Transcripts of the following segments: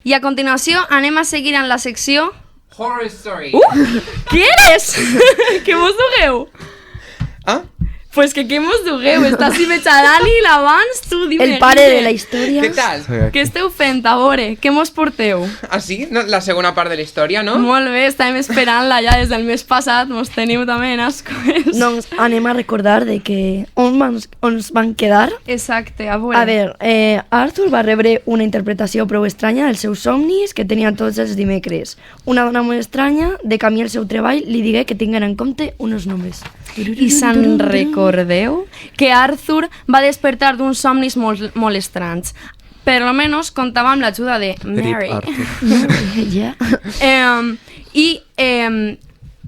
I a continuació anem a seguir en la secció... Horror Story. Què eres? Que mos dugueu? Ah? Pues que què mos dugueu? Està si veig a Dani l'abans, tu dime. El pare de la història. Què tal? Què esteu fent, a veure? Què mos porteu? Ah, sí? No, la segona part de la història, no? Molt bé, estàvem esperant-la ja des del mes passat, mos teniu també en ascoes. Doncs anem a recordar de que on ens van quedar. Exacte, a veure. A veure, Arthur va rebre una interpretació prou estranya dels seus somnis que tenia tots els dimecres. Una dona molt estranya, de camí al seu treball, li digué que tinguin en compte uns nombres. I se'n recordeu que Arthur va despertar d'uns somnis molt estranys. Per almenys comptava amb l'ajuda de Mary. Ja.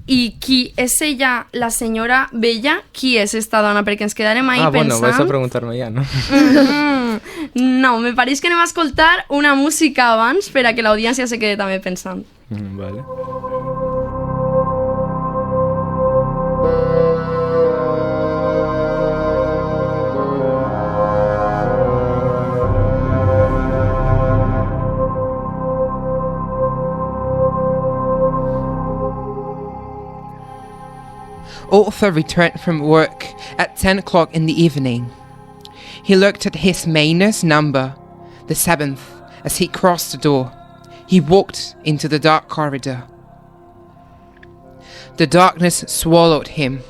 I qui és ella, la senyora Bella? Qui és esta dona? Perquè ens quedarem ahí pensant... Bueno, vas a preguntar-me ja, no? No, me pareix que anem a escoltar una música abans per a que l'audiència se quede també pensant. Vale. Arthur returned from work at 10 o'clock in the evening. He looked at his Maynard's number, the 7th, as he crossed the door. He walked into the dark corridor. The darkness swallowed him.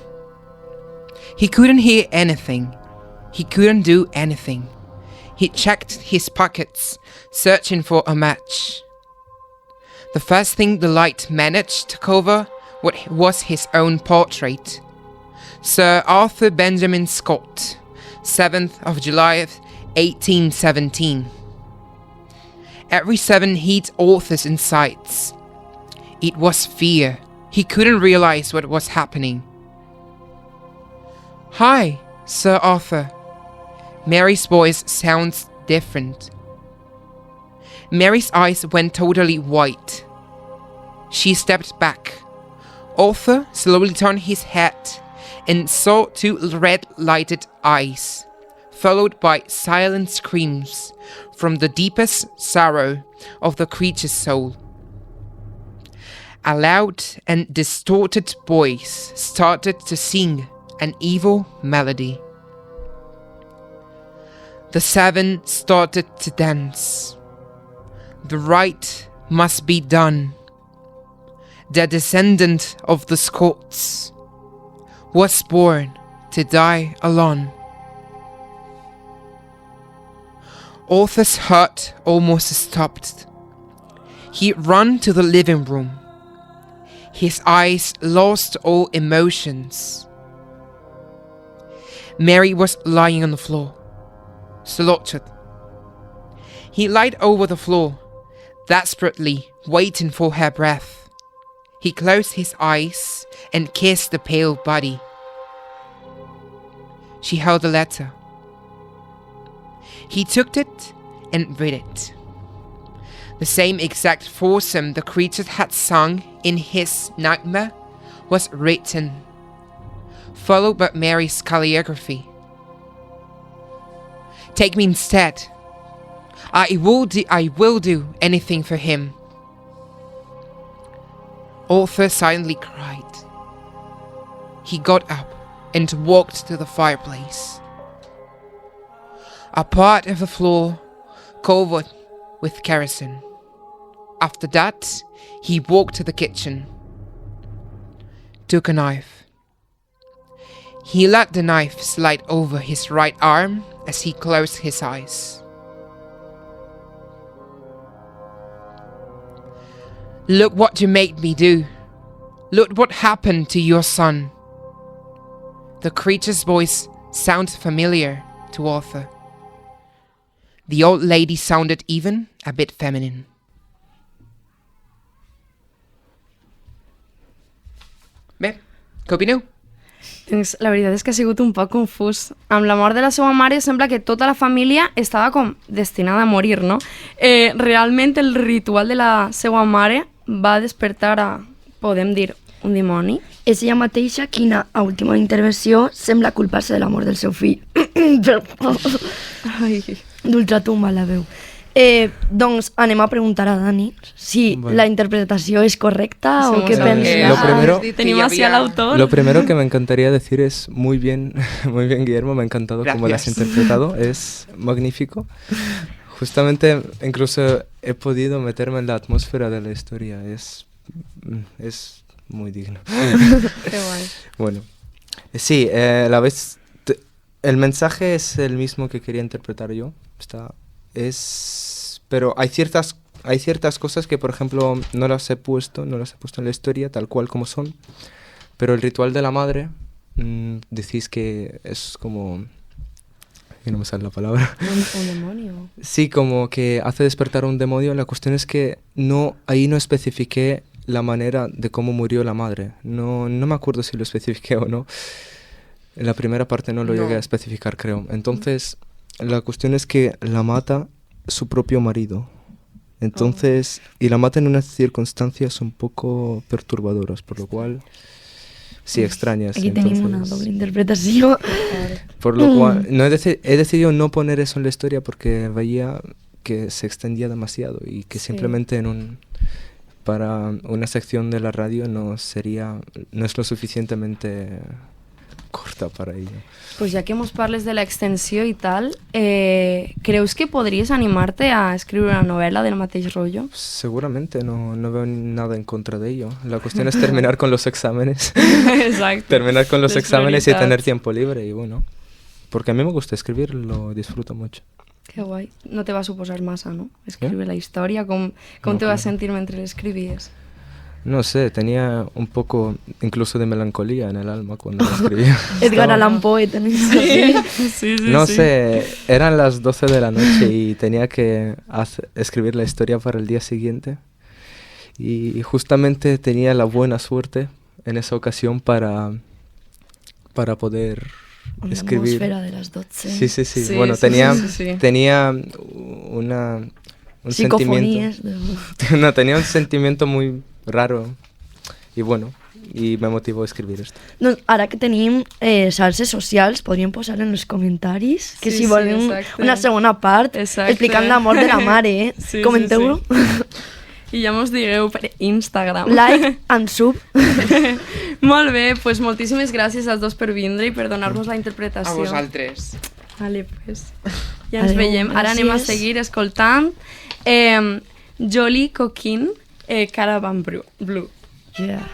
He couldn't hear anything. He couldn't do anything. He checked his pockets, searching for a match. The first thing the light managed to cover was his own portrait. Sir Arthur Benjamin Scott, 7th of July 1817. Every 7 hit Arthur's insights. It was fear. He couldn't realize what was happening. "Hi, Sir Arthur." Mary's voice sounds different. Mary's eyes went totally white. She stepped back. Arthur slowly turned his head and saw 2 red-lighted eyes, followed by silent screams from the deepest sorrow of the creature's soul. A loud and distorted voice started to sing an evil melody. The 7 started to dance. The right must be done. The descendant of the Scots was born to die alone. Arthur's heart almost stopped. He ran to the living room. His eyes lost all emotions. Mary was lying on the floor, slaughtered. He lied over the floor, desperately waiting for her breath. He closed his eyes and kissed the pale body. She held the letter. He took it and read it. The same exact foursome the creature had sung in his nightmare was written, followed by Mary's calligraphy. "Take me instead. I will do anything for him." Arthur silently cried. He got up and walked to the fireplace. A part of the floor covered with kerosene. After that, he walked to the kitchen, took a knife. He let the knife slide over his right arm as he closed his eyes. "Look what you made me do. Look what happened to your son." The creature's voice sounded familiar to Arthur. The old lady sounded even a bit feminine. Bé, què opineu? Doncs la veritat és que ha sigut un poc confús. Amb la mort de la seva mare sembla que tota la família estava com destinada a morir, no? Realment el ritual de la seva mare va despertar a, podem dir, un dimoni. És ella mateixa quina, a última intervenció, sembla culpar-se de la mort del seu fill. Ai. D'ultratumba la veu. Doncs anem a preguntar a Dani si Vale. la interpretació és correcta o Somos qué amigos. pensa. Lo primero- Tenemos así al autor. Lo primero que me encantaría decir es muy bien, muy bien, Guillermo, me ha encantado cómo lo has Gracias. interpretado, es magnífico. Justamente incluso he podido meterme en la atmósfera de la historia, es muy digno. Qué guay. Bueno, sí, la vez el mensaje es el mismo que quería interpretar yo. Pero hay ciertas cosas que, por ejemplo, no las he puesto en la historia tal cual como son. Pero el ritual de la madre, decís que es como, que no me sale la palabra. Un demonio. Sí, como que hace despertar a un demonio. La cuestión es que ahí no especifiqué la manera de cómo murió la madre. No me acuerdo si lo especifiqué o no. En la primera parte no lo llegué a especificar, creo. Entonces, la cuestión es que la mata su propio marido. Entonces, y la mata en unas circunstancias un poco perturbadoras, por lo cual, sí, extrañas. Aquí tenim una Entonces, doble interpretació. por lo cual, no he decidido no poner eso en la historia porque veía que se extendía demasiado y que Sí. simplemente para una sección de la radio no es lo suficientemente corta para ello. Pues ja que mos parles de la extensió i tal, creus que podries animar-te a escriure una novel·la del mateix rotllo? Seguramente, no veo nada en contra de ello. La cuestión es terminar con los exámenes. Exacte. Terminar con los Les exámenes y prioritats. tener tiempo libre y bueno. Porque a mí me gusta escribir, lo disfruto mucho. Que guai. No te va suposar massa, no? Escriure la història, com No, te vas claro. sentir mentre l'escrivies? No sé, tenía un poco incluso de melancolía en el alma cuando lo escribía. Edgar Estaba- Allan Poe, tenéis Sí, No sé, eran las 12 de la noche y tenía que escribir la historia para el día siguiente. Y justamente tenía la buena suerte en esa ocasión para poder Una escribir. atmosfera de las 12. Sí. Sí, Bueno, sí, tenía, sí, sí. tenía un sentimiento. Psicofonies. De... No, tenía un sentimiento muy raro y bueno, y me motivó a escribir esto. Doncs ara que tenim xarxes socials, podríem posar en els comentaris que Sí, si sí, volen exacte. una segona part Exacte. explicant l'amor de la mare, Sí, sí, comenteu-lo. I ja mos digueu per Instagram. Like and sub. Molt bé, doncs moltíssimes gràcies als dos per vindre i per donar-nos la A interpretació. vosaltres. Vale, pues, ja ens Adéu, veiem. Ara anem a gràcies. seguir escoltant Jolie Coquin, Caravan Blue. Yeah.